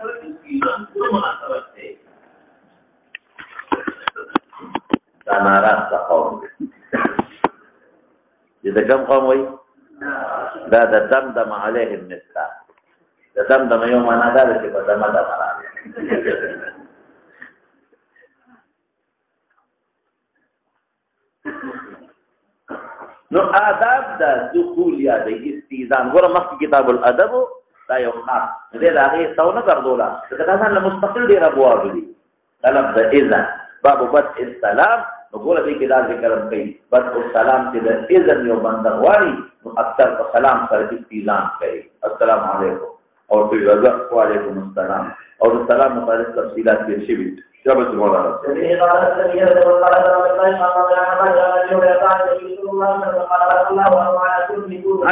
سره استیزان څه مناسبت دی دا ناراضه قوم دي د کوم قوم وایي دا د دمدم علیهم مثلا د دمدم یو معنا دا ده چې په دمه دمه راغلی نو آداب د دخول یا د استیزان ګوره مخکې کتاب الادب دا یو خاص دې د هغې سو نه ګرځوله ځکه دا ځان له مستقل ډېر ابواب دي طلب د اذن باب بدء السلام نو ګوره دې کې دا ذکر هم کوي بدء السلام چې د اذن یو بنده غواړي نو اکثر په سلام سره استیزان کوي السلام علیکم او دوی رضا وعلیکم السلام او د سلام متعلق تفصیلات تېر شوي شابه مولانا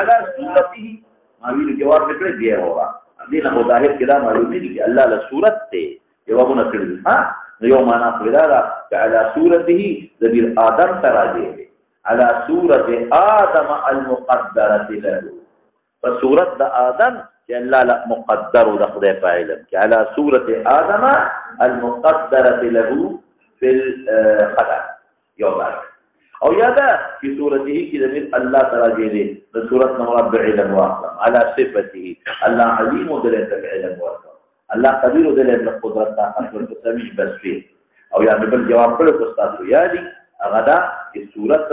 على صورته معلوم جواب نکړي دی هوا دې نه ظاهر کړه معلوم دي چې الله له صورت ته جوابونه کړی ها یو معنا پیدا را على صورته ذبیر آدم تراجه على صورت آدم المقدره له فصورت د آدم چې الله لا مقدر د خدای په علم کې على صورت آدم المقدره له في الخلق یو بار او یادا چې صورته کې د الله تعالی دې د صورت نو رب علم واقع على صفته الله عليم دې د علم واقع الله قدیر دې د قدرت طاقت او سميع بصير او یا بل جواب کړو تاسو یادي هغه دا چې صورت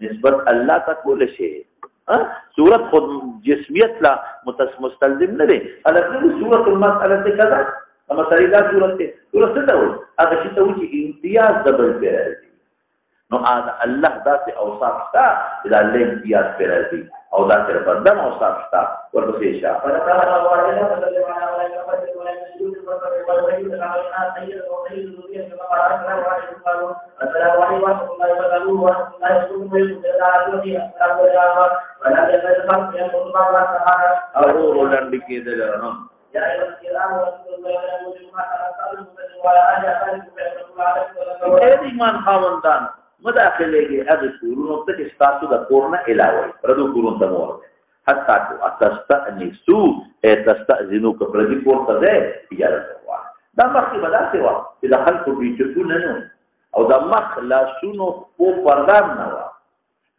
نسبت الله ته کول شي صورت خود جسمیت لا مستلزم نه دی البته صورت المساله کذا مسائل صورت صورت څه ډول هغه چې ته وایي امتیاز دبل پیراځي نو الله ذات اوصاف شتا اذا الله امتیاز پیراځي او ذات بدن اوصاف شتا ورپسې شا او ولند کې دلانو ایمان خاوندان مداخله کې هغه کورونو ته چې تاسو د کورونه علاوه پردو کورونو ته مور حتی تستأنسو تستأذنو کپردي کور ته ده اجازه ورکړه دا مخکې به داسې وه چې د خلکو بیچکونه نه او د مخ لاسونو په پردان نه وه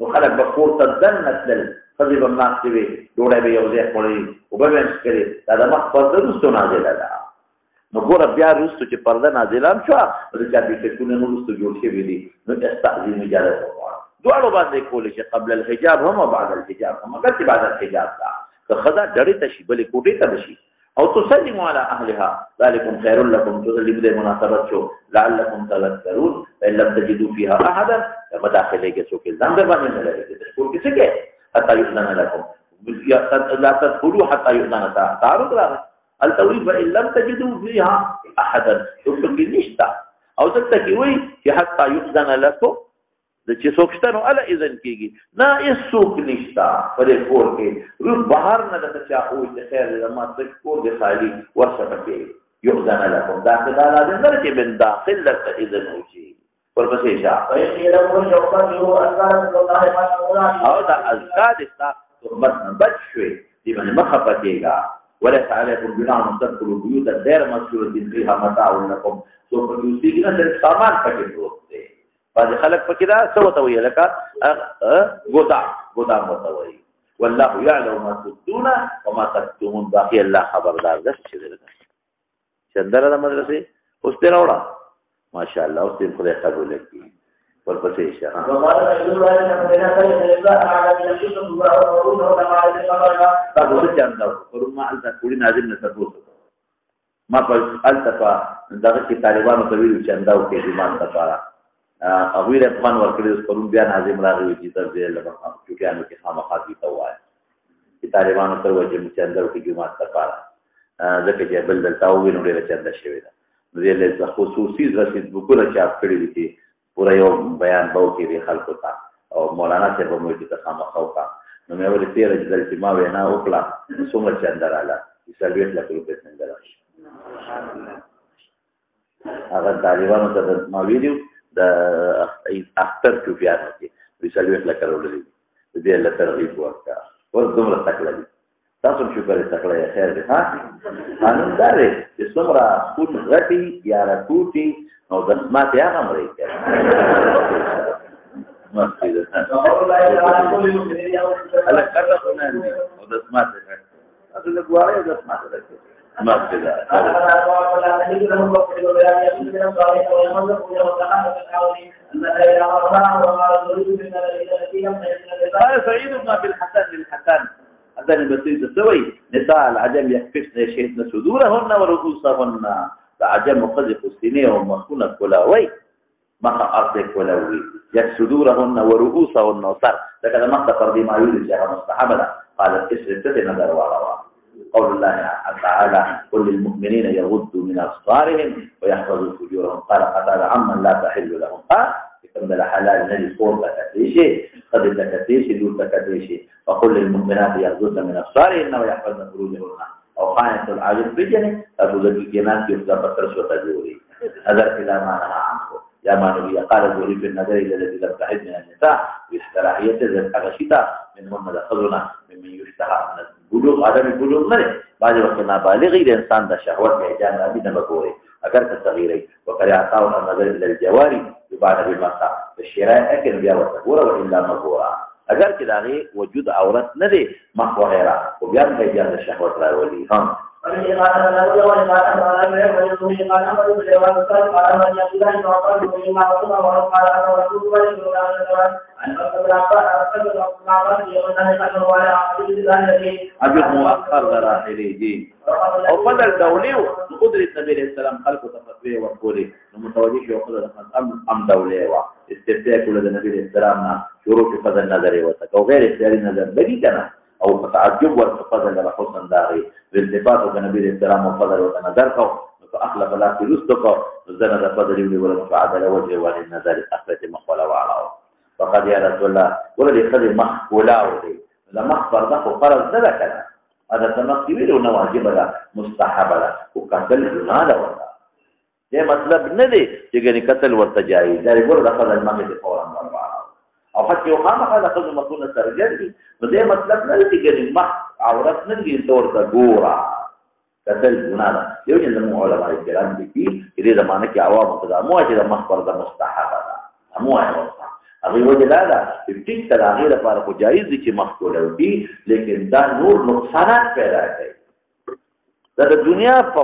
نو خلک به کور ته دننه تلل ښځې به ناستې وې ډوډۍ به یو ځای خوړلې اوبه به یې څښلې دا د مخ پرده وروستو نازله ده نو ګوره بیا وروستو چې پرده نازله هم شوه نو د چا بیچکونه نه وروستو جوړ شوي دي نو استأذن اجازه وغواړه دواړو باندې کولی شي قبل الحجاب هم او بعد الحجاب هم مګر چې بعد الحجاب ده که ښځه ډړې ته شي بلې کوټې ته نه شي او تسلموا على اهلها ذلكم خير لكم تسلموا دې مناسبت شو لعلكم تذكرون فان لم تجدوا فيها احدا فمداخله کې څوک ځان به باندې نه لري چې ټول کې څه کې حتى يؤذن لكم لا تدخلوا حتى يؤذن تعرض راغی التوحید فان لم تجدوا فيها احدا څوک کې نشته او څنګه کې وایي چې حتى يؤذن لكم د چې څوک شته نو اله اذن کېږي نه هېڅ څوک نشته په دې کور کې روح بهر نه درته چا وایي چې خیر دی زما څه کور دی خالي ورشه پکې یؤذن لکم داخل دا لازم نه چې من داخل درته اذن وشي ورپسې شه او دا اذکار ستا صحبت نه بچ شوې دې باندې مه خفه کېږه وليس عليكم جناح ان تدخلوا بيوتا غير مسكونة فيها متاع لكم سوف يوصيك نسل سامان پکې پروت دی بعض خلق پکې دا څه وته ویل لکه ګودام وته وایي والله يعلم ما تبدون وما تكتمون باقي الله خبردار ده چې دلته چندره د مدرسې اوس ته راوړه ماشاء الله اوس دې خدای قبول کړي ورپسې شه تاسو چنده ورما الته کړي ناظم نه تاسو ما په الته دغه کې طالبانو ته ویل چنده او کې ایمان لپاره هغوی له افغان ورکړي اوس پرون بیا ناظم راغلی چې تر دې لږه چوکیانو کې خامخا دي ته وایي چې طالبانو ته وایي چې چنده او کې جماعت لپاره ځکه چې بل دلته وویل نو ډېره چنده شوې ده نو دې له خصوصي رسید بکونه چاپ کړي دي چې پورا یو بیان به وکړي دې خلکو ته او مولانا صاحب به مو چې ته خامخا وکړه نو مې ولې تېره چې ما وینا وکړه څومره چنده راغله چې 40 لک روپۍ څنګه راشي هغه طالبانو ته ما ویلي د اختر چوپیانو کې ویسالویت لکه راوړلي دي دې له ترغیب ورکړه ور دومره تکړه دي تاسو شکر تکړه خیر دی ها قانون دا دی چې څومره خون غټي یا راټوټي نو د سمات یا غمرې کوي مسجد الله کړه خو نه دي او د سمات اصل له غواړي د سمات راځي مسجد قال سعيد بن ابي الحسن للحسن هذا بسيط سوي نساء العجم يكفشن يشهدن صدورهن ورؤوسهن العجم قذف السنين ومخونه كلاوي ما ارضك ولوي يكسدورهن ورؤوسهن وصار لكن ما تفرض ما يريد شيئا مستحبا قال اسرت نظر وراء قول الله تعالى قل للمؤمنين يغضوا من ابصارهم ويحفظوا فجورهم قال قتال عمن لا تحل لهم كم حلال نجي صور تكتيشي قد تكتيشي دون تكتيشي فقل للمؤمنات يغضن من ابصارهن ويحفظن فروجهن او خانة العاجل في جنة تبوذ الجنات يفضل بكرس وتجوري هذا الى ما نهى عنه يا ما نبي قال الزهري في النظر الى الذي لم تحد من النساء باستراحية ذات اغشيتا منهم دخلنا ممن يشتهى من البلوغ عدم البلوغ منه بعد وقت نابالغي لانسان دا شهوات اعجان ابي نبغوري اگر تصغيري وقد اعطاهم النظر الى الجواري يبان بالمسا الشراء اكل بیا وتغورا والا مغورا اگر کدا غي وجود عورت نه دي مخوهرا وبیا په جان شهوت راولي هم اجر مؤخر لراحله جي او فضل دولي قدرت النبي عليه السلام خلق تفتوي وقولي متوجه شو قدرت ام دولي وا استفتاء كل النبي عليه السلام شروط فضل نظر وتكو غير اختياري نظر بقي كنا او تعجب وفضل لحسن داغي بالتفات النبي عليه السلام وفضل وتنظر فاخلف لا في رزقه زنا فضل يولي ولا فعدل وجه ولا النظر اخرت مخولا وعلى فقد يا رسول الله ولدي خذ مخولا ولي لما فرضه فرض ذلك هذا تنقيل ونواجب لا مستحب لا وقتل جناده ولا ده مطلب نه دي چې ګنې قتل ورته جایز دا ګور دخل المغه دي فورا او حتی یو خامخا د خپل متونه سرګردي نو دې مطلب نه دی چې ګنې مخ عورت نه دي تور د ګورا قتل جناده یو چې زموږ علماء کرام دي چې دې زمانه کې عوام قدامو چې د مخ پر د مستحب ده مو هغه هغه وجه دا ده چې ټیک تر هغه لپاره خو جایز دي چې مخ کول وي لیکن دا نور نقصانات پیدا کوي دا د دنیا په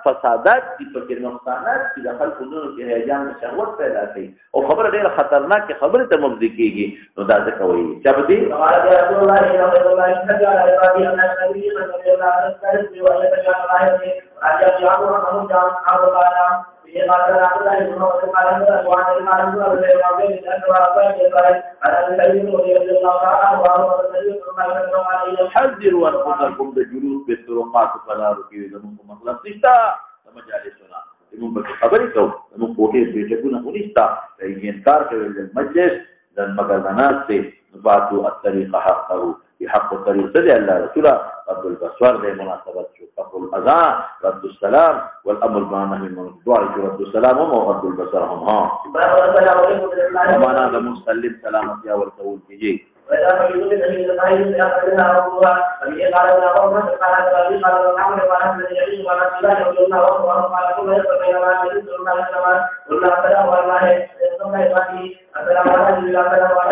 فسادات دي په کې نقصانات چې د خلکو نور کې هیجان شهوت پیدا کوي او خبره ډېره خطرناکه خبره ته مبدي کیږي نو دا څه کوي چې به دي حذروا انفسكم بالجلوس بالطرقات فلا ركيوا لكم مخلص نشتا مجالسنا موږ به خبرې کوو موږ کوټې بیٹکونه ونیستا چې انکار کوي د مجلس د مګرنات ته باتو الطريق حقه بحق الطريق صلى الله رسول رد البصر بمناسبة قبل الأذان رد السلام والأمر بالنهي عن المنكر رد السلام ورد البصر هم ها ومعنى هذا مسلم سلامة يا ورسول كيجي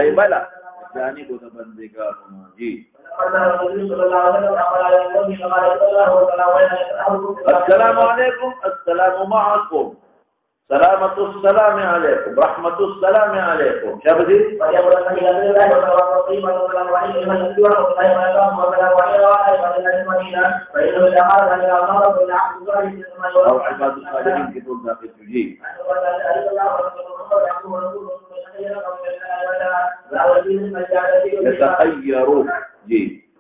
أي بلا جانب بندگان جی السلام علیکم السلام معكم سلامة السلام عليكم رحمة السلام عليكم شابدي أو عباد الصالحين كتب ذاك التجيب يتخيروا جي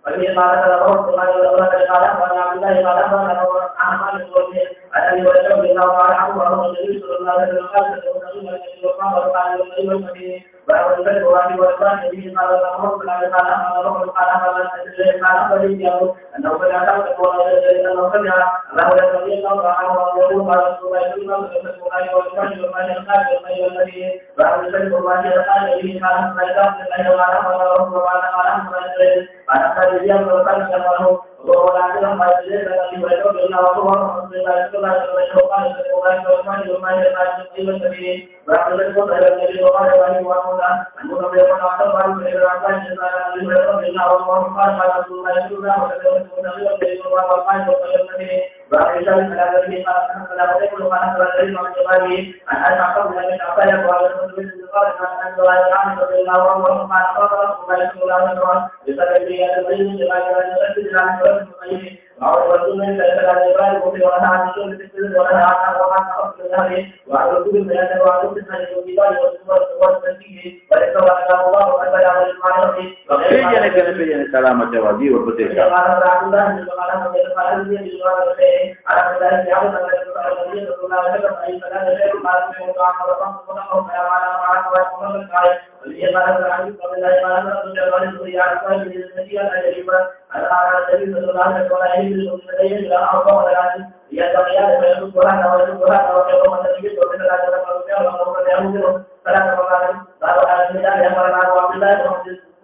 سلامة وادي وبتيجا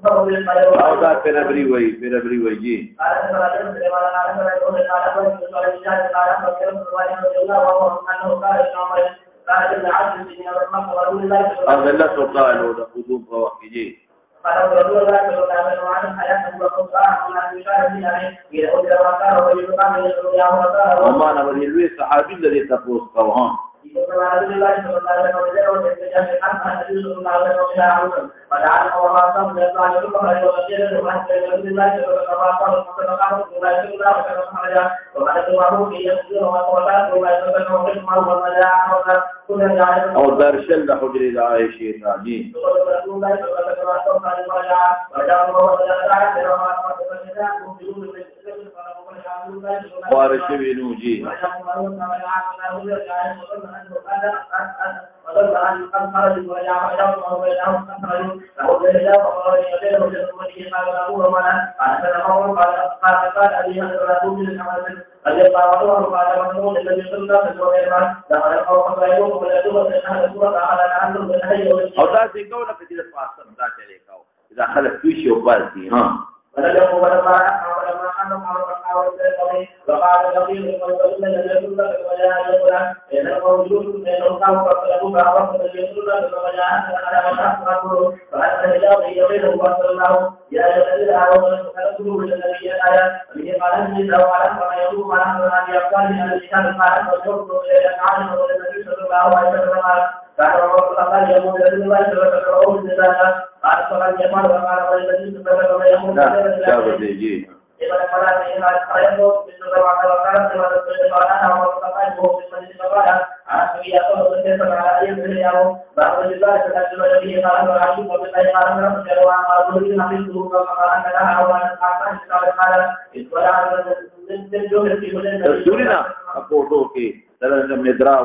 Auda perabri wai ji. هذا لا تقال ولا قدوم قواكجي. وما نبغي الوي صحابي الذي تفوز قوام. أو درشل حجر عائشة ثاني. وارث بنوجي. أو ده سيكون في كده فاصل ده كده إذا خلت في شيء وبالتي ها. Surina aku tu ke dalam medra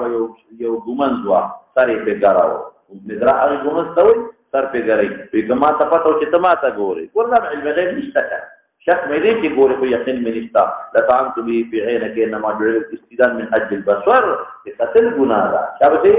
yo guman dua sari pegarau medra ari guman tahu sar pegarai bigama tapat atau kita mata gore kurna ilmu ghaib nistaka شك ميدين كي بوري في يقين من استا لطعمت به في عينك انما دعيت استدان من اجل البشر لقتل جنادا شابتي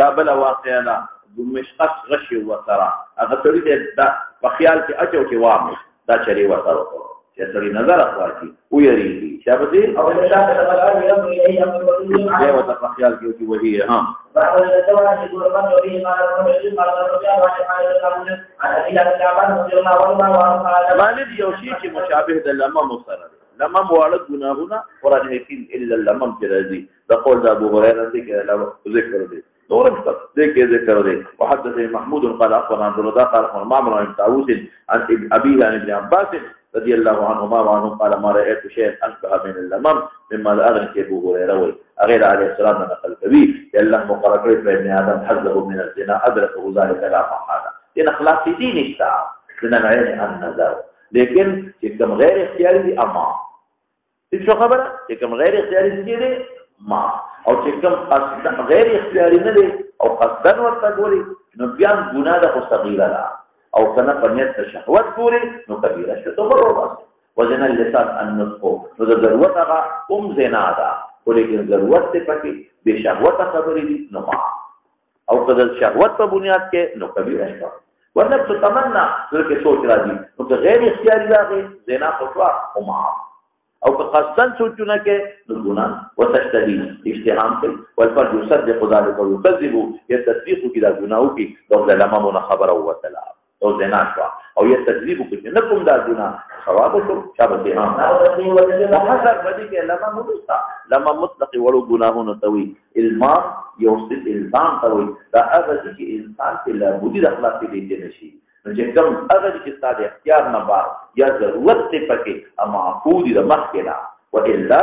قابل واقعنا بمشقص غشي وسرع اغتريد دا بخيال في اجو كي وامش دا شري وسرع يسري نظر اخواتي ويريدي شابتي او يا وتخيال كي وهي ها ما ندي يوشيكي مشابه ده لما مصرر لما موالد جناهنا قرآن حكيم إلا لما كذي بقول ده أبو هريرة ذكر دي دورك ذكر دي وحدثني محمود قال أخبرنا عن الرضا قال أخبرنا معمر عن طاووس عن أبيه عن ابن عباس رضي الله عنهما وعنهم قال ما رأيت شيئا أشبه من اللمم مما لا أغنى أبو هريرة أغير عليه السلام نقل كبير يلا مقرقرت فإن آدم حزه من الزنا أدركه ذلك لا محالة إن أخلاق دين الساعة لنا العين النظر لیکن چې کوم غیر اختیاري دي اما څه خبره چې کوم غیر اختیاري دي ما او چې کوم غیر اختیاري نه دي او قصدن ورته ګوري نو بیا ګناه ده خو صغیره ده او کنه په نیت شهوت ګوري نو کبیره شته تو ورو وزن اللسان النطق نو د ضرورت هغه زنا ده ولیکن ضرورت ته پکې به شهوت خبرې دي نو ما او کله شهوت په بنیاد کې نو کبیره شته ورنه څه تمنا چې سوچ راځي نو که غیر اختیاري راغی زنا خطوا او ما او که قصدن سوچونه کې نو ګناه وتشتهي اجتهام کوي والفرد يصدق ذلك ويكذب يتصديق كده ګناو کې او لممون خبر او وتلا او زنا شو او يتصديق کې نه کوم دا ګناه ثواب شو شابه ها وحذر بدی کې لما مطلق ورو ګناهونه توي الزام يوصل الزام توي دا هغه چې انسان ته لا بودي د اخلاق دې نشي نو چې کوم هغه چې ستاسو اختیار نه بار یا ضرورت ته پکې اما معقول د مخ کې نه والا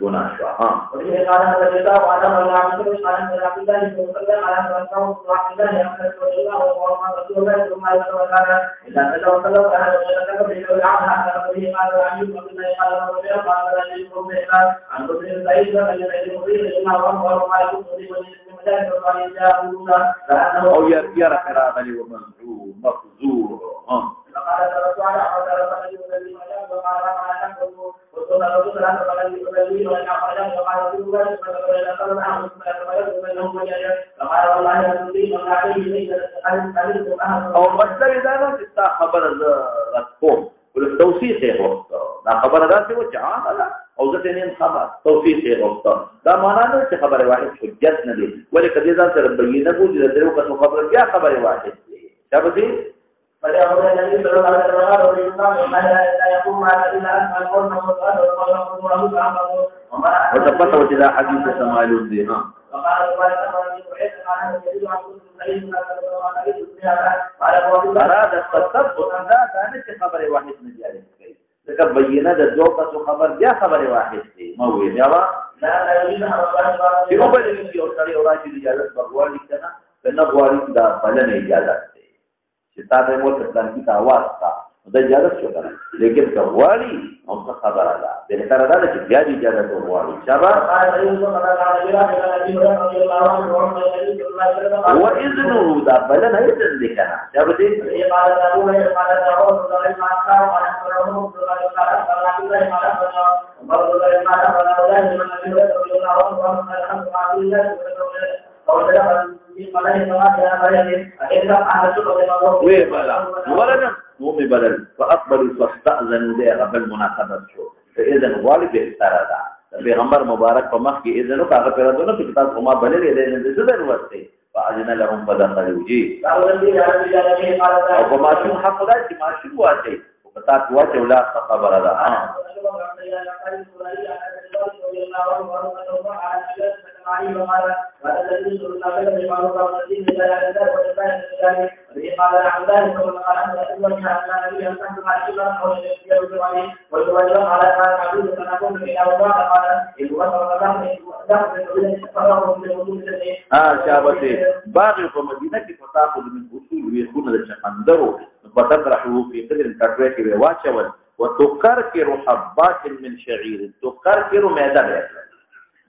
ګناه شو ها وإذا قال هذا الكتاب وعلم الله عز وجل قال ان العقيده للمسلم على ان الصوم والعقيده يحمل الله وقوم رسول الله ثم يتوكل اذا تتوكل فهذا يتكلم به العبد حتى به قال ايوب وقال قال ربنا قال لا يشرك بالله عن رسول الله صلى الله عليه وسلم انما هو ما يكون او يرى قراءه علي ومنزور مفزور فقال الرسول على الذي وقال ما تنقض وصلى الرسول على الذي وقال وقال رسول فقال والله يا رسولي من عليه او مطلب دا نه چې تا خبر راکوم ول توثیق یې وکړه دا خبره ده چې وجعل او ځکه نه خبر توثیق یې وکړه دا معنا نه چې خبره واحد حجت نه دي ولې کدي ځان سره بینه بوجي درو کته خبره بیا خبره واحد دي دا به فليقول النبي صلى الله عليه وسلم لا يقوم على الا ان القول مصدر وقوله وتفتح الى حديث سماعون دي ها وقال اراد التثبت دا نه چې خبره واحد نه جاري کوي ځکه بینه د دوه کسو خبر بیا خبره واحد دي مو وی جواب لا يجوز چې په بل کې یو سړی او راځي اجازه بغواړي کنه نه غواړي دا بلنه اجازه ده چې تاسو مو ته پلان کې आवाज تا د اجازه شو کنه لیکن غواړي او خبره ده د هر دا چې بیا دې اجازه غواړي شابه واذنه دا بلنه اذن دي کنه شابه دې ولنا مومي بدل فاقبلوا فاستاذنوا ده قبل مناسبه شو فاذا غالب استرادا پیغمبر مبارک په مخ کې اذن او هغه پیرادونه په کتاب کومه بللې ده نه ضرورت دی فاذن لهم فدخلوا جي او په ماشوم حق ده چې ماشوم واچي او په تاسو واچي ولا خبره ده شابته باغ په مدینه کې فتاخذ من اصول ويكون الشمندرو فتطرحه في قدر كتوه کې واچول وتكركر حبات من شعير تكركر معده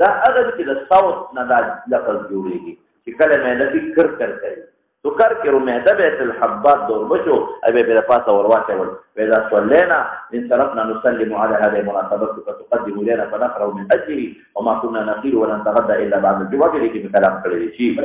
دا هغه چې د صوت نه د لفظ جوړيږي چې کله معده کې کر کوي تكركر معده به الحبات دور بشو ابي بلا پاسه ورواچول واذا صلينا ان طرفنا نسلم على هذه المناسبه فتقدم لنا فنقرا من اجله وما كنا نقيل ولا نتغدى الا بعد الجواب لكي بكلام كل شيء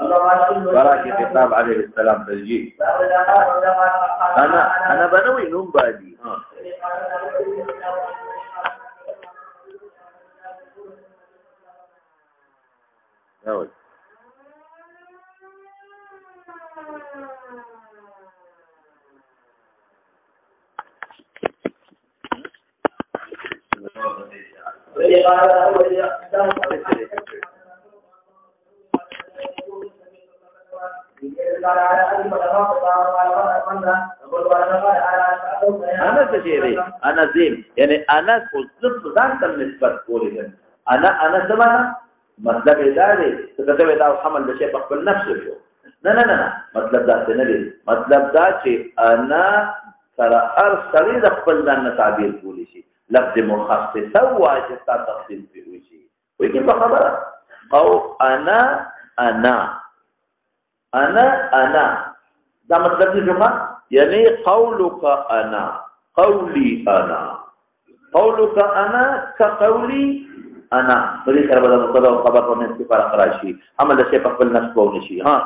براك كتاب عليه السلام تسجيل انا بنوي نوم بادي نوي انا څه شی دی انا زیم یعنی انا خو ځان ته نسبت کولی انا زمانه مطلب دا دی چې دا دا حمل د شی په خپل نفس شو نه مطلب دا څه نه دی مطلب دا چې انا سره هر سړی د خپل ځان نه تعبیر کولی شي لفظ مخصص او واجب تا تخصیص وي شي وایي کې په خبره او انا دا مطلب دی جمع یعنی قولك انا قولي انا قولك انا كقولي انا بری سره بدل مقدر او خبر په منځ کې فرق راشي عمل شي په خپل نفس کو نشي ها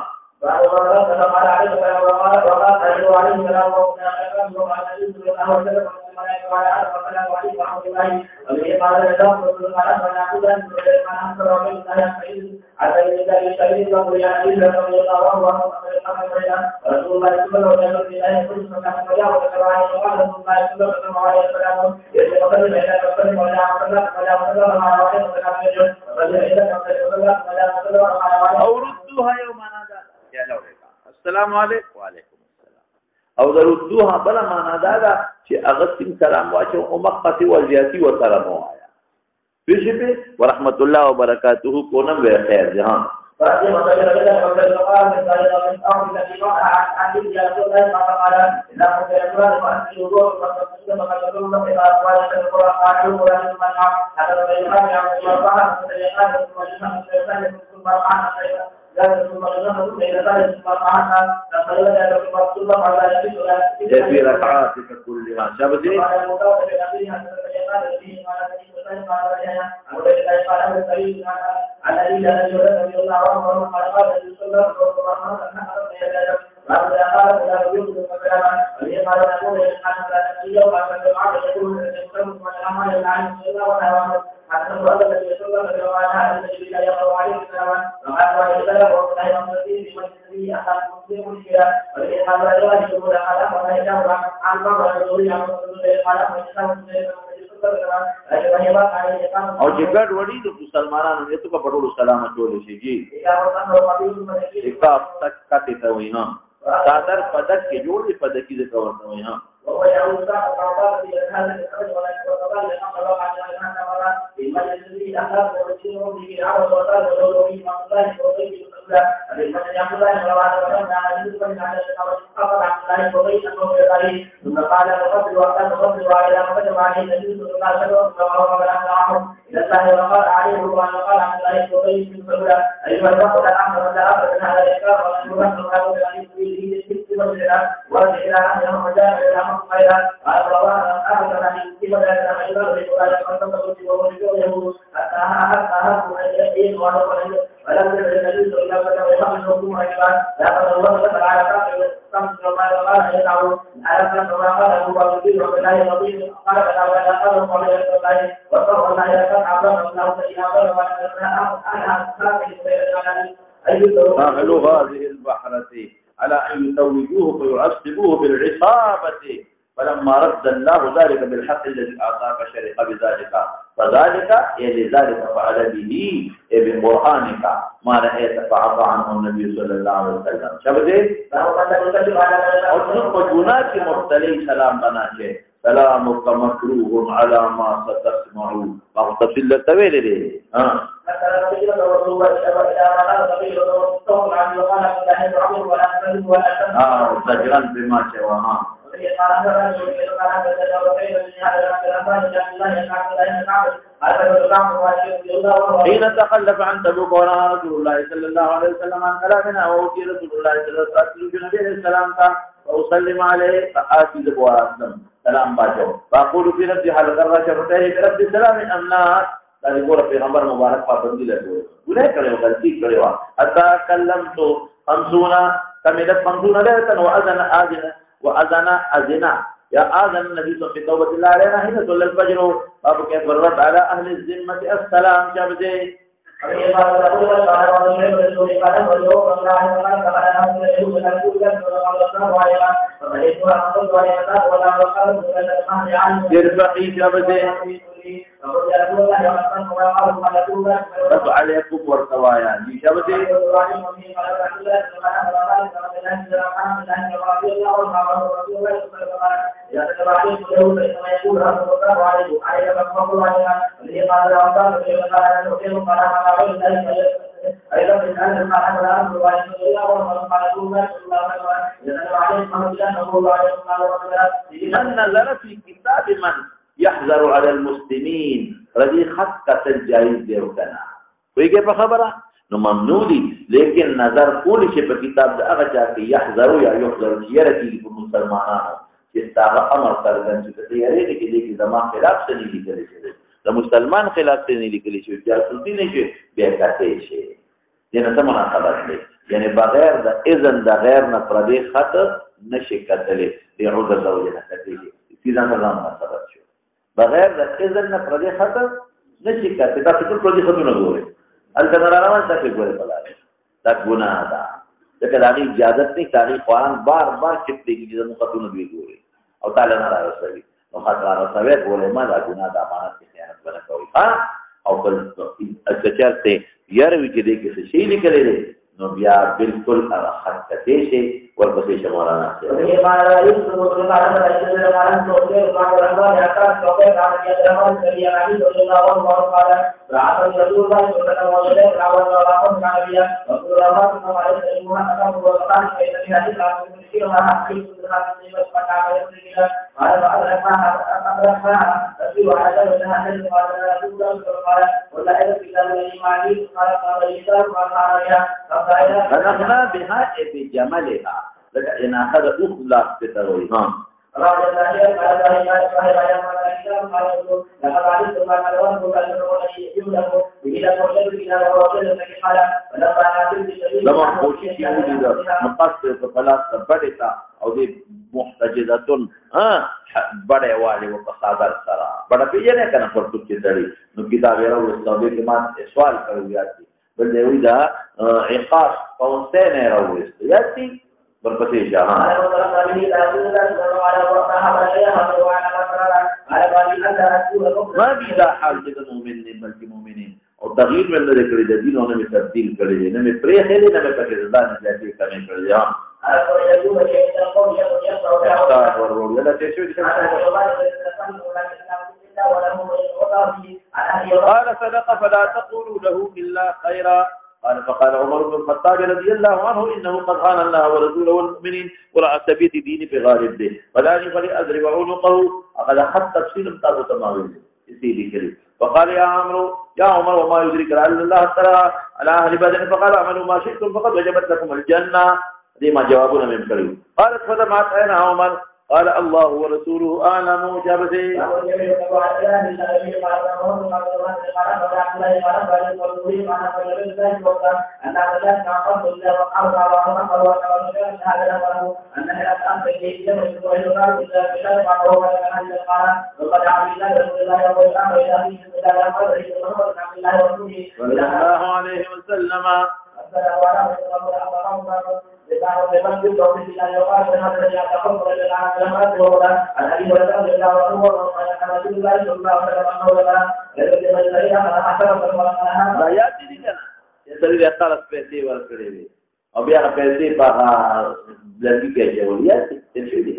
او ردوها يوم نادى يا لوريكا السلام عليكم وعليكم السلام او ردوها بلا ما نادى چې اغسطین سلام واچو امقتی وزیاتی و سلام وایا پیشی پی ورحمت اللہ وبرکاتہ کونم وی خیر جہاں في ركعاتك كلها شبدي او چې ګډ وړي د مسلمانانو نه ته په ډول سلام اچول شي جی اکاف تک کته ته وي ها صادر پدک کې جوړي پدک کې ځکه ورته وي ها أهل هذه البحرة على أن يتوجوه فيعصبوه بالعصابة فلما رد الله ذلك بالحق الذي أعطاك شرق بذلك فذلك لذلك فعل به ببرهانك ما رأيت فعفى عنه النبي صلى الله عليه وسلم شبه أصدق جناك مرتلي سلام بناك سلامك مكروه على ما ستسمعوا مغتفل لتويل لي زجرا بما شواها حين تخلف عن تبوك ونهى رسول الله صلى الله عليه وسلم عن كلامنا وأوتي رسول الله صلى الله عليه وسلم بنبي السلام فأسلم عليه فآتي ذبوا أسلم سلام باجو فأقول في نفسي حال قرر شفتيه برب السلام أمنات تاری گورا پیغمبر مبارک پابندی لگوئے گناہ کرے ہو غلطی کرے ہو حتی کلمتو 50 کمیلت 50 لیتن وأذن أذنا يا آذن النبي صلى الله عليه وسلم حين صلى الفجر باب كيف الرد على أهل الذمة السلام شابدي جربقي شابده رب عليكم ورتوايا دي شابده من نظر في كتاب من يحذر على المسلمين رضي خط الجائز دے وکنا کوئی کے خبره نو ممنوع دي لیکن نظر کول شي په کتاب دا هغه چا کې يحذر یا يحذر یره کې په مسلمانانو چې تاغه امر کړل چې دې یې کې دې زما خلاف څه نه لیکل شي د مسلمان خلاف څه نه لیکل شي چې اصل دي نه شي بیا کاته شي دنه څه مناسبت دی یعنی بغیر د اذن د غیر نه پر دې خط نشي کتلې دی عذر زوجه نه کتلې سیده نظام مناسبت شو بغیر د اذن نه پر دې خط نشي کتلې دا ټول پر دې خطونه ګوري التنارمان څه کوي بلاره دا ګناه ده ځکه دا اجازه نه تاریخ قرآن بار بار چپټي کې د مخاطبونو دی ګوري او تعالی نه راوځي نو خاطر راوځي ګوري ما دا ګناه د امانت کې خیانت نه کوي او بل اچھاته یاروي چې دې کې څه شي لیکل دي نو بیا بالکل هغه خط کته شي ورپسې شمولانا شي فنحنا بها بجملها لكن أخذ أخلاق بتروي لما کوشش یې مقصد په خلاص بڑتا او دې محتجزاتن بڑے والے او صادر سرا بڑا پیجنه کنه پر تو کې دړي نو کتاب یې راوځي چې ما سوال کړو یاتي بل دی وی دا عقاص قوسین راوځي یاتي ورپسې جهان ما بيدا حال د مؤمنین بلکې مؤمنین او تغییر ول لري کړی د دین او نه تبديل کړی نه مې پرې خېلې نه مې پکې ځان ځاتې کمې کړی قال صدق فلا تقولوا له الا خيرا قال فقال عمر بن الخطاب رضي الله عنه انه قد خان الله ورسوله والمؤمنين وراى ثبيت دين بغالب به فلاني فليضرب عنقه اخذ خط تفصيل تابو تمام اسی ذکر فقال يا عمر وما يدرك لعل الله تعالى على اهل بدر فقال اعملوا ما شئتم فقد وجبت لكم الجنه دي ما جوابنا من كريم قالت فدمعت عين عمر قال الله ورسوله اعلم جابته صلى الله عليه وسلم او بیا پیسې په لږی کې چولیا چې دي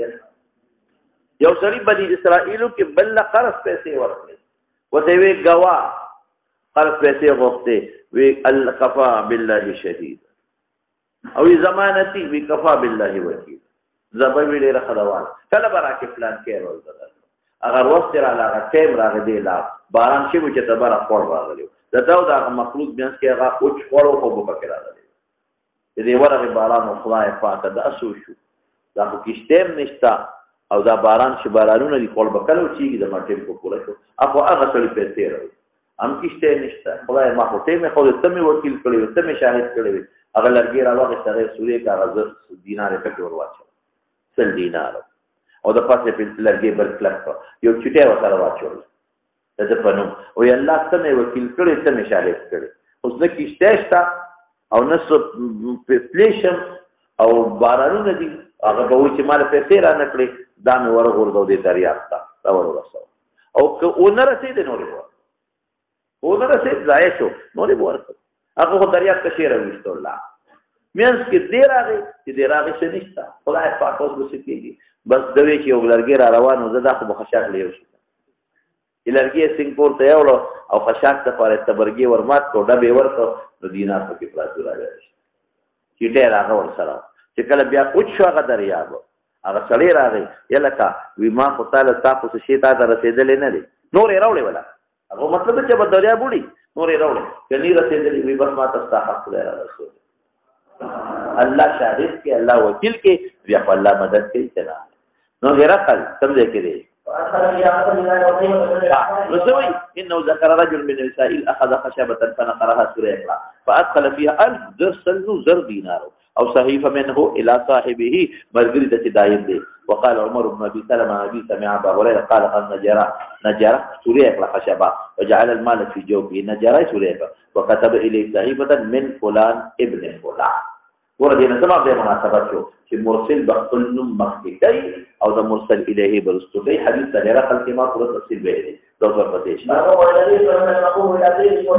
یو سړي بني اسرائیلو کې بل قرض پیسې ورکړي وته وی غوا قرض پیسې غوښته وی الکفا بالله شدید او ضمانتي وی کفا بالله وکیل زبر وی ډیره خدوان کله براکه پلان کې ورول اگر وخت را لاغه ټیم راغلی لا باران شي چې تبره خور راغلی دا مخلوق بیان کې هغه اوچ خورو په بکر راغلی دې ورغه باران او خدای پاک د اسو شو دا خو کیشتم نشتا او دا باران چې بارانونه دی کول بکلو چیږي د مټیم په پوره شو اخو هغه سړي پیسې راوي هم کیشته نشتا خدای ما خو ته مې خو ته مې وکیل کړی ته مې شاهد کړی هغه لرګي راوغه سره سوري کاغذ دینار پکې ورواچو سل دینار او د پاسه په لرګي بل کلک یو چټه وسره واچول د پنو او الله ته مې وکیل کړی ته مې شاهد کړی اوس نه کیشته او نس پلیشم او بارانونه دي هغه به وایي چې ما له پیسې را نه کړې دا مې ورغورځو دې دریاب ته دا ورسوه او که ونه رسېدې نورې به ونه رسېد ضایع شو نورې به ورکړو هغه خو دریاب ته شی راویستو الله منځ کې دې راغی چې دې راغی څه نشته خدای پاک اوس به څه کېږي بس دوی چې یو لرګی را روان و زه دا خو به خشاک له یو شي لرګي یې سنګپور ته یوړو او خشاک ته پاره تبرګي ورمات کو ډبې ورکړو نو دینار پکې پراته راغی چیټه راغی ورسره چې کله بیا اوچ شو هغه دریاب هغه سړی راغی یلکه وی ما خو تعالی تاسو څه شي ته رسیدلې نه دي نور یې راوړې ولا هغه مطلب چې په دریاب وړي نور یې راوړې کني رسیدلې وی بس ما تاسو ته حق لري رسول الله شاهد کې الله وکیل کې بیا په الله مدد کوي چې نو هرقل سمجھے کې دی نسوي انه ذكر رجل من النساء اخذ خشبه فنقرها سوره فادخل فيها 1000 درسل زر دينار او صحيفه منه الى صاحبه مرغري دايم دي وقال عمر بن ابي سلمة ابي سمع ابا هريره قال قد نجر سوره خشبه وجعل المال في جوبه نجر سوره وكتب اليه صحيفه من فلان ابن فلان ورته سبب د مناسبت شو چې مرسل بخل نوم مخکې کوي او د مرسل الیه برستو کوي حدیث ته راغلی کلمه پوره تفصیل به دي دوه پته شي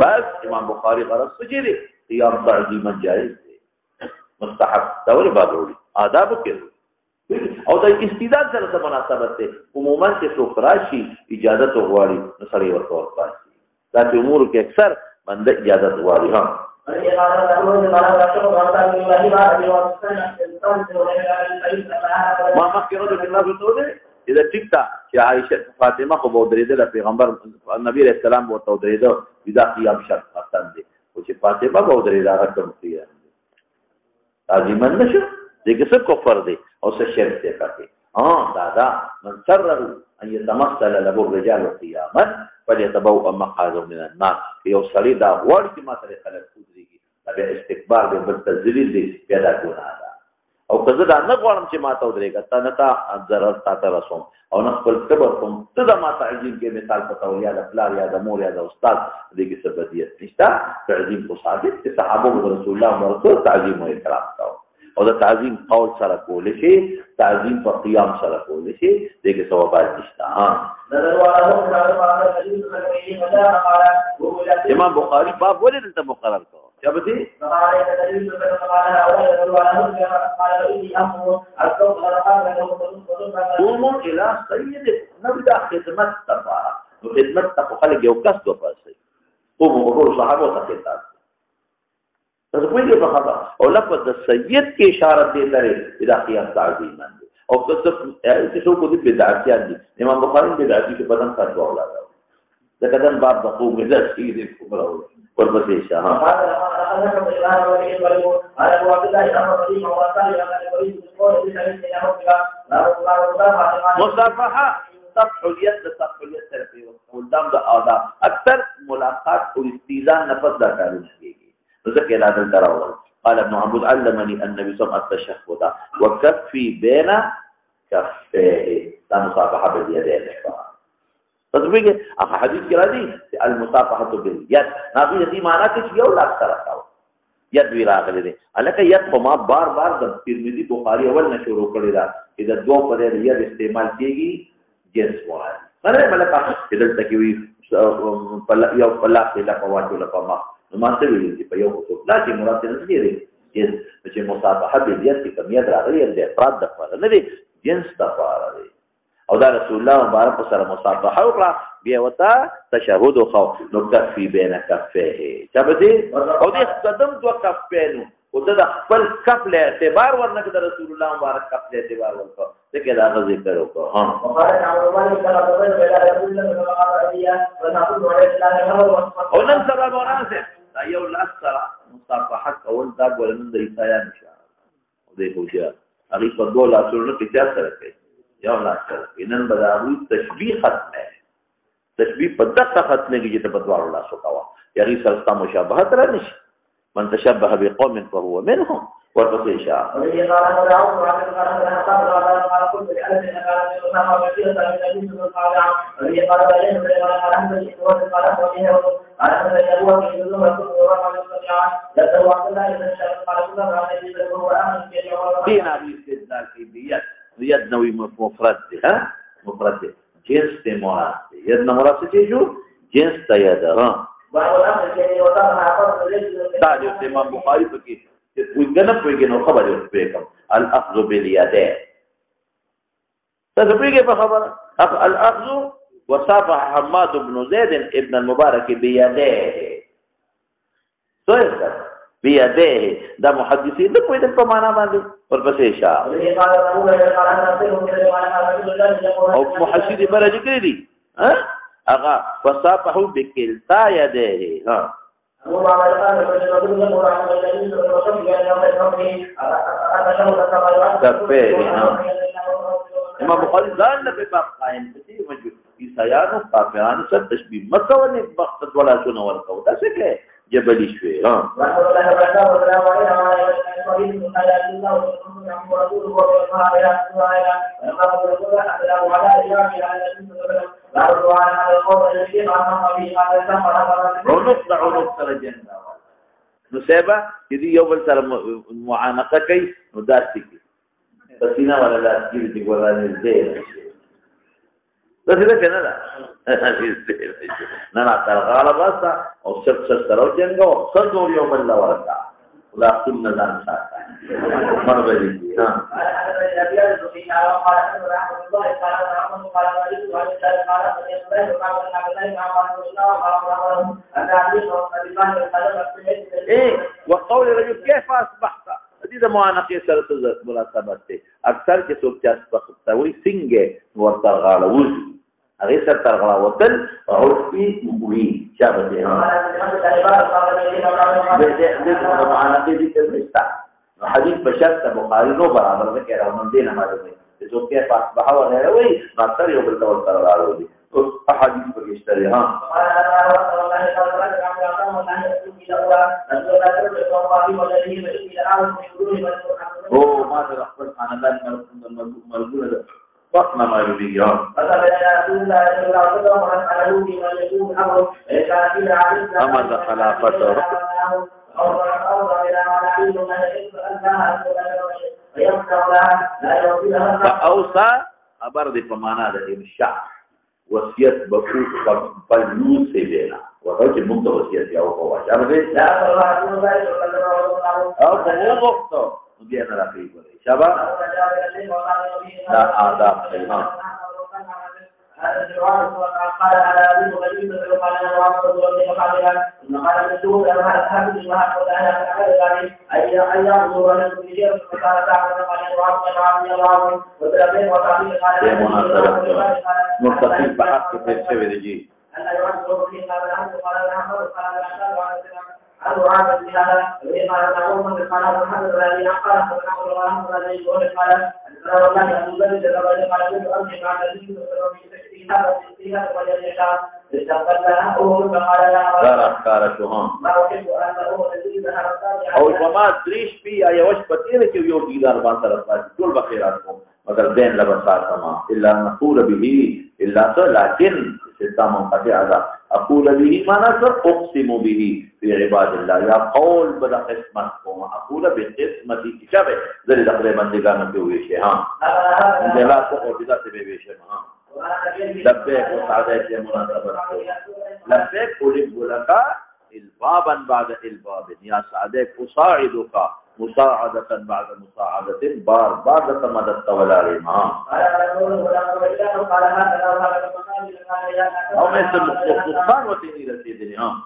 بس امام بخاری غرض سجری قیام تعظیما جائز دی مستحب دور باندې آداب کې او د استیداد سره څه مناسبت ده عموما چې څوک راشي اجازه غواړي نو سړی ورته ورپاسي دا چې امور کې اکثر بنده اجازه غواړي ها ما مخکې راځو الله ته ده دا ټیک تا چې عائشه فاطمه خو به درېدله پیغمبر نبی رسول الله ورته درېده دا قیام شرط ختم دي او چې فاطمه به درېده هغه کوم قیام تعظیم نشو دغه څه کفر دی او څه شرک دی پکې دا من سره ان يتمثل له الرجال قياما فليتبوأ مقعده من النار یو سړی دا وړي چې ما سره خلک کوزيږي دا استکبار به بل تذلیل دی پیدا ګناه ده او کله دا نه غواړم چې ما ته ودرېږه تا نه تا ضرر تا ته رسوم او نه خپل کبر کوم ته دا ما تعظیم کې مثال پتاو یا د پلار یا د مور یا د استاد دغه سبدیت نشته تعظیم کو ثابت چې صحابه رسول الله ورته تعظیم او احترام کاوه او د تعظیم قول سره کول شي تعظیم په قیام سره کول شي دغه ثوابات نشته امام بخاری باب ولې دلته مقرر کړ چا به دي قوم الى سيد نبدا خدمت تبارك خدمت تخلق یو کس کو پاسي قوم وګورو صحابه ته خطاب تاسو په دې په خبره او لفظ د سید کې اشاره دي لري الى قیام تعظیم باندې او څه څه کو دي بدعتيان دي امام بخاری بدعتي په بدن فتوا ولاده دا کدن باب د قوم له شي دي کومه ورپسې شه مصافحه صفح اليد صفح اليد طرفي قدام د آداب اکثر ملاقات او استیزان نفس دا کارونه کیږي ذکر اعلان دراول قال ابن عبود علمني النبي صلى الله عليه وسلم التشهد وكفي بين كفيه دا مصافحه باليدين تطبیق هغه حدیث کې راځي چې المصافحه باليد نبی دې معنا کې یو لاس سره کاوه ید وی راغلی دی الکه ید په ما بار بار د ترمذی بخاری اول نه شروع کړی دا چې د دوه په دې ید استعمال کیږي جنس وایي سره ملکه چې دلته کې وی یو په لاس له په واټو له په ما نو ماته ویل چې په یو څه لا چې مراد نه دی چې مصافحه باليد کې کمیت راغلی دی افراد د فار نه دی جنس د فار دی او دا رسول الله مبارک سره مصافحه وکړه بیا وتا تشهود خو نو کفی بین کفه چبدي او دې قدم دو کفینو او دا خپل کف له اعتبار ورنکه د رسول الله مبارک کف له اعتبار ورکو څه کې دا ذکر وکړه ها او نن سبا ورانه دا یو لاس سره مصافحه کول دا ګورنن د عیسایان نشه او دې پوښتنه هغه په دوه لاسونو کې څه سره کوي یا لا انن بداوی تشبیه ختمه تشبیه په دقه ختمه کې چې په دوه الله سو کاوه یعنی سره مشابهت را نشي من تشبه بقوم فهو منهم ورپسې شاء دین حدیث استدلال کی بیت ید نوی مفرد دی ها مفرد دی جنس تے مراد دی ید نو مراد سے جو جنس تا ید ها دا جو امام بخاری پکی وګنه پویګنو خبره وکم الاخذ باليدين تذكري بخبر الاخذ وصافح حماد بن زيد ابن المبارك بيديه سويس بيديه ده محدثين ده کوئی د معنا باندې ورپسې اشاره او محشد برج کړی دي ها اغا وصافحوا بكلتا يديه ها امام بخاری ځان له باب قائم دي موجود عیسایانو کافرانو سره تشبیه مکه ونی وخت ولا شنو ورکو دا څه کې جبلی شوی ها عنق سره جندا نو سبا دې یو بل سره معانقه کوي نو داسې کی پسینه ولا داسې دي ګورانه دې ده كده لا ترغال بس او سب سرو جنگو صدور يوم الله ورقا ولا كنا لا نساتا مر بلي ها ايه وقول الرجل كيف اصبحت دې معانقه سره تزت مناسبت ده اکثر کې څوک چې اصبحت وي څنګه ورته غاړه هغه سره ترغلا وتل او په وی شابه ها دې معانقه دي چې حدیث بشرط بخاری نو برابر ده کې راوند دي نه معلومه چې څوک کې پاس بهاو نه وي ماستر یو بل تور ترغلا دي او احادیث په اشتراک ها او ما در خپل خاندان مرګونه ده وقت ما يبيها أما ذا خلافته فأوصى أبرد فمانا ده إمشاء وصيت بفوق بلوس سيدنا وقالت المنطقة وصيت يا أخوة شابه أو فهو وقته ودينا رقيب شابه لا آداب سيما قال على ابي غريب قال انا وعبد الله قال قال الدور انا اصحاب الجماعه قال اي يعبد رجل كثير فقال تعالى قال وعبد الله وتابع وتابع قال متصل بحق في الشيء انا يعبد في قال أبو عامر بهذا قال تعوم قال محمد الذي قال الله الذي يقول قال والله أبو ذر قال كنت أمشي مع النبي صلى الله عليه وسلم في هذا وجد استقبلها فقال يا او جماعت دریش پی یا یوش پتیره چې یو دیدار باندې طرف ټول بخیرات کوم مگر دین لبسات ما الا نقول به الا لكن استام قطع ذا اقول به ما نصر اقسم به في عباد الله یا قول بلا قسمت کوم اقول بقسمت کتابه ذل دخل بندگان په وی شي ها دلا کو او دې ته به شي ها لبيك وسعدك يا مناسبة لبيك أولئك لك البابا بعد الباب يا سعدك أساعدك مساعدة بعد مساعدة بار بعد مدد ولا رما أو مثل القرآن وتني رسيدني ها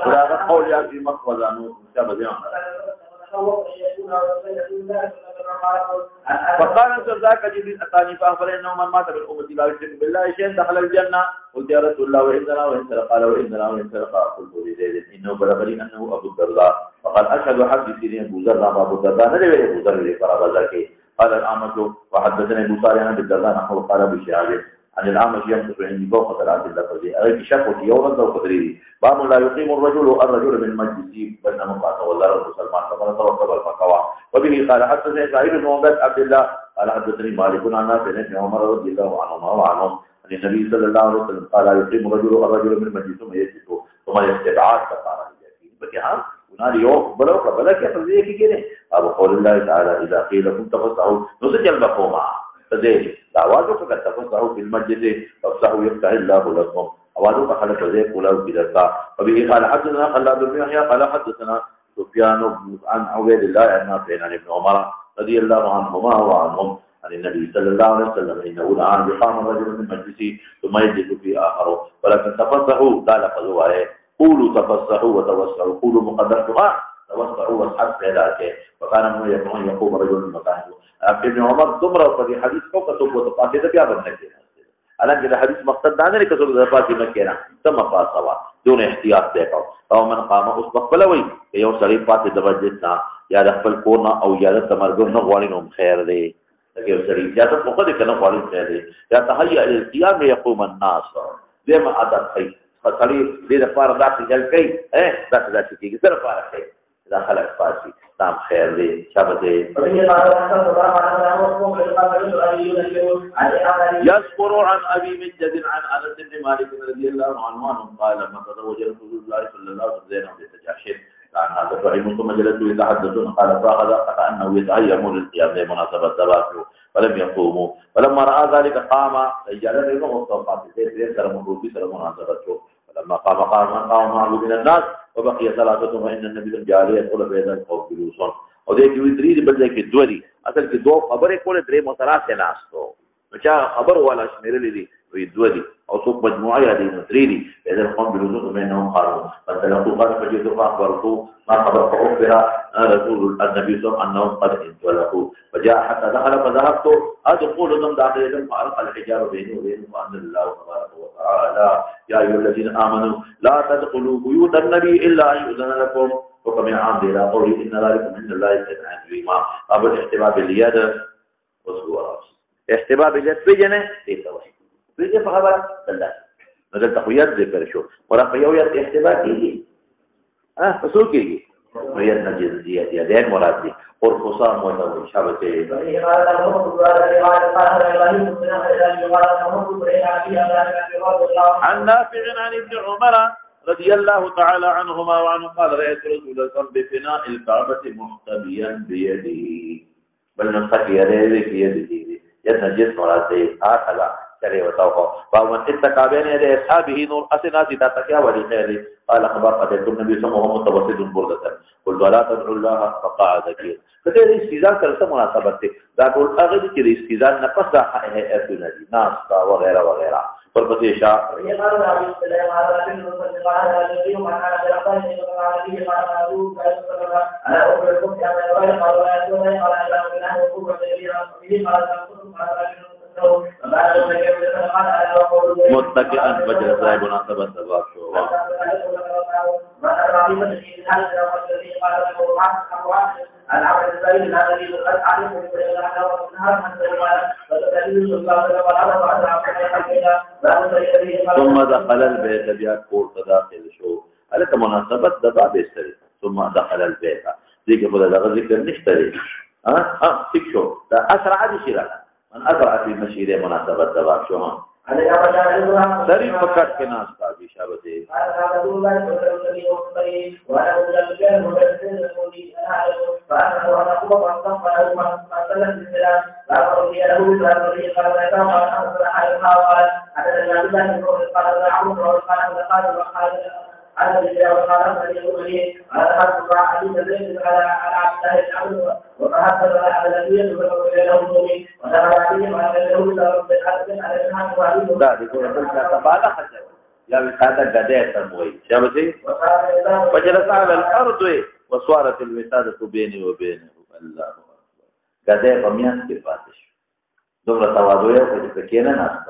ولا قول يا في مقبضة نور مشابه فقال انظر ذاك جبريل اتاني فاخبر انه من مات من امتي لا يشرك بالله شيئا دخل الجنه قلت يا رسول الله واننا وان قال واننا قلت لزيد انه بلغني انه ابو الدرداء فقال اشهد حدثني ابو ذر ابو الدرداء ندري ابو ذر فرابا ذاك قال الاعمش وحدثني ابو صالح عن الدرداء نحو قال بشهاده عن الأعمش ينقص عندي فوق ثلاث اللفظ أغيك شكوة يوما أو قدري باب لا يقيم الرجل من مجلسه بين مقاطع والله المسلمان فقال توقف المقوى وبه قال حدثني سعيد بن عبد الله قال حدثني مالك عن نافع بن عمر رضي الله عنهما وعنهم عن النبي صلى الله عليه وسلم قال يقيم الرجل من مجلسه يجلس ثم يستبعد فقال بكها يوم بلوك بلك يفرزيه كده أبو قول الله تعالى إذا قيل لكم تفسحوا نسجل بقوما فذلك دعواتك قد تفسحوا في المسجد فافسحوا يفتح الله لكم أوادوك خلق ذلك ولو كذا وبه قال حدثنا خلاد بن يحيى قال حدثنا سفيان عن عبيد الله عن نافع عن ابن عمر رضي الله عنهما وعنهم عن النبي صلى الله عليه وسلم انه دعا بقام رجل من مجلسه ثم يجلس في اخر ولكن تفسحوا قال قالوا قولوا تفسحوا وتوسعوا قولوا مقدرتها توسعوا واسحبوا ذلك وكان من يقوم رجل من مكانه ابن عمر ضمر في حديث فوق ثم تقاتل بها بالنجاه الان كده حديث مقصد دانه كسر ذات مكينا ثم فاصوا دون احتياط دیکھو او من قام اس بلوي یو سړی پاتې د وجدنا یا د خپل کورنا او یا د تمرګو نه غواړي نو خیر دی لکه یو سړی یا ته په دې کنه غواړي خیر دی یا تهيئ القيام يقوم الناس دغه عادت هي فسړی دې لپاره داسې جل کوي داسې کیږي سره پاره کوي دا خلک پاتې تام خیر دی شابته يذكر عن ابي مجد عن انس بن مالك رضي الله عنه قال ما تزوج رسول الله صلى الله عليه وسلم بتجاحش كان هذا رحمه ثم جلسوا يتحدثون قال فاخذ كانه يتهيمون للقيام لمناسبه الزواج ولم يقوموا فلما راى ذلك قام رجال منهم وصفات ذي سر مناسبته فلما قام معه من الناس وبقي ثلاثه وان النبي جاري يقول بين القوم جلوسون او دې کې درې بل ځای کې دوه دي اصل کې دوه خبرې کولې درې متراسه ناستو چا خبر ولا شمیرلې دي وی دوه دي او څوک مجموعه دي نو درې دي اذا القوم بلوزو منهم قالوا فتلقوا قال فجئت فاخبرته ما خبر فاخبر رسول النبي صلى الله عليه وسلم انهم قد انطلقوا فجاء حتى دخل فذهبت ادخل ضمن داخل فارق الحجاب بيني وبينه وان الله تبارك وتعالى يا ايها الذين امنوا لا تدخلوا بيوت النبي الا ان يؤذن لكم وكما عام إلى قوله إن ذلك من الله كان عظيما قبل احتباب اليد وصور احتباب اليد بجنة ليس وحي بجنة فخبر بالله نزل تقويات ذكر شو ورقيوية احتباب يجي فسوك يجي ويد نجز يدين مراد دي قرقصان وتوي شابته عن نافع عن ابن عمر رضي الله تعالى عنهما وعنه قال رأيت رسول الله بفناء الكعبة محتبيا بيده بل نمسك يديه بيده يتنجس مراته هكذا چلے وتوقع فمن اتقى بين يدي اصحابه نور اسناتي تتقى ولخير قال خبر قد النبي صلى الله عليه وسلم متوسد بردة قلت ولا تدعو الله فقعد كثير کله استیزان سره څه مناسبت ده دا ټول هغه چې د استیزان نه پس هيئتونه دي ناس وغيرها وغيرها ورپسې شاه متكئا فجلس مناسبة الزواج ثم دخل البيت بيقول تداخل شو هلك مناسبة دبا بيستري ثم دخل البيت ذيك بدا ذكر نشتري تك شو أسرع هذه شيء من أسرع في مشي مناسبة دبا شو سری فقط کے ناس کا بھی شابت ہے فجلس على الارض وصارت الوسادة بيني وبينه الله قدے پمیاس کے پاتش دومره تواضع او چې کېنه ناست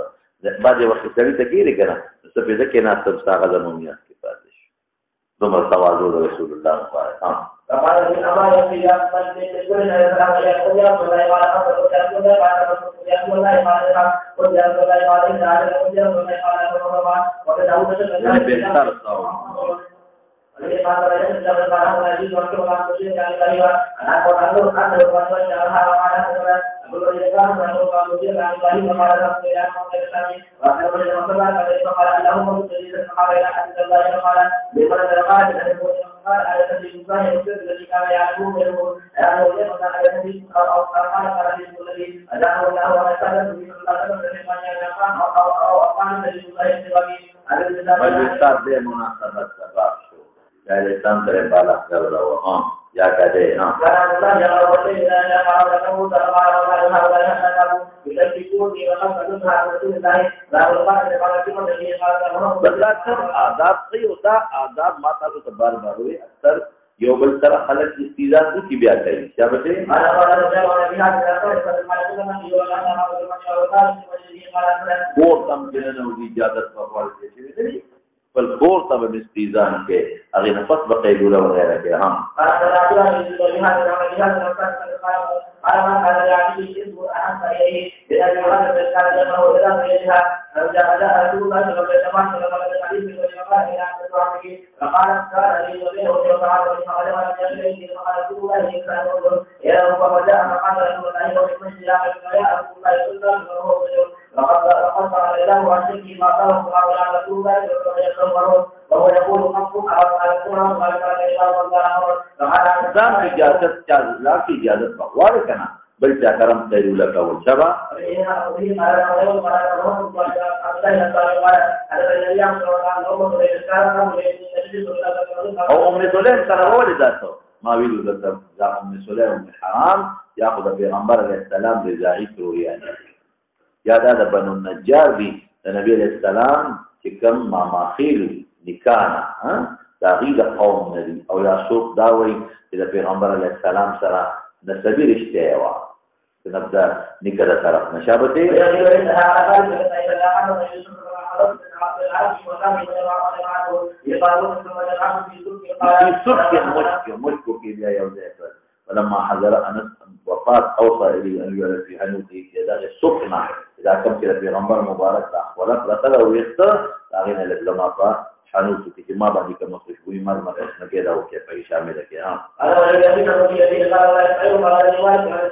بعضې وخت سړي ته کېږي که نه څه پېده کېناستم ستا هغه زموږ میاس کې پاتې شو دومره تواضع د رسول الله مبارک بهتر Oleh para yang sudah berbarang lagi waktu waktu yang kali anak orang itu ada waktu yang harapan ada belum dilakukan waktu waktu yang kali kepada yang kami waktu berjalan dari kepada Allah menjadi kepada Allah yang kepada di mana dapat ada tadi juga yang itu dari kami aku yang ada tadi para di lagi ada orang yang di apa dari mulai bagi Majelis dia munasabat sebab dari santre balak jauh ya kade karena yang awalnya yang para kamu para bila itu di dalam satu hal itu dari lalu para cuma dari berdasar adab adab mata itu terbaru aksar yo bersara halak istizan itu biasa siapa sih para orang lihat वो कम जिन्होंने उनकी इजाजत का फवाल किए पर गोर तब इस्तीजान के अगर नफस बकैलूला वगैरह के हम इजाजत बकवाल करना बल्कि करम तैरूला का वो शबा أو أم سليم ترى والدته ما بيقول ذا أم سليم أم حرام يأخذ بيغمبر عليه السلام لزاعي كروياني يا هذا بنو النجار دي النبي عليه السلام كم ما ماخيل نكانا تغيير قوم النبي أو يشوف داوي إذا بيغمبر عليه السلام سرى نسبير اشتهوا نبدأ نكذا طرف نشابته في صدق مشك في بداية وزيفر ولما حضر أنس وفاة أوصى إلي أن يولد في حنوتي كذا السخنة إذا كم كده في غنبر مبارك ولم رسله ويختار لأغينا لما حنوتي كما بعد كما تشوي مرة اسمه كده وكيف يشامل كده أنا الذين الذي قال لا يسألون على الرواية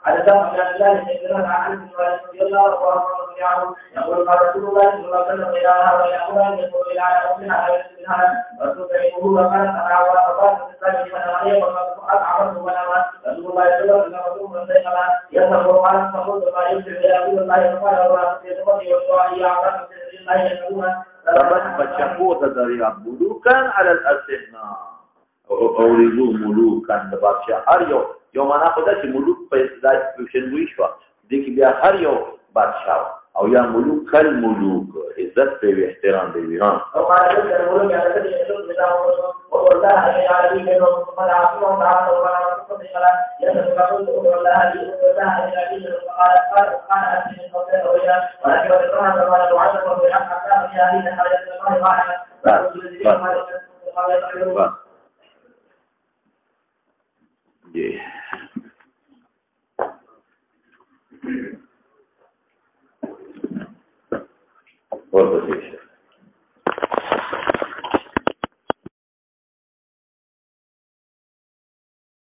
على سبب من الله يذكرون عن رضي الله عنه يقول قال رسول الله صلى الله عليه وسلم إلى هذا يقول يقول إلى أمنا على هذا رسول الله وقال تعالى وقال الإسلام من عليه وقال عبد ولا رسول الله صلى الله عليه وسلم يذهب وقال فقلت ما يمكن إلى رسول الله وقال ورسول الله وقال يا عبد الله يقولون فشقوت ذريعة ملوكا على الأسنة أوريدوا ملوكا لبابشا هر يوم أنا خدا شي ملوك فإصلاح بشنويش ديك بيا هر يوم بادشاہ او یا ملوک کل ملوک عزت پہ بھی احترام دے بھی ہاں جی اور بسیش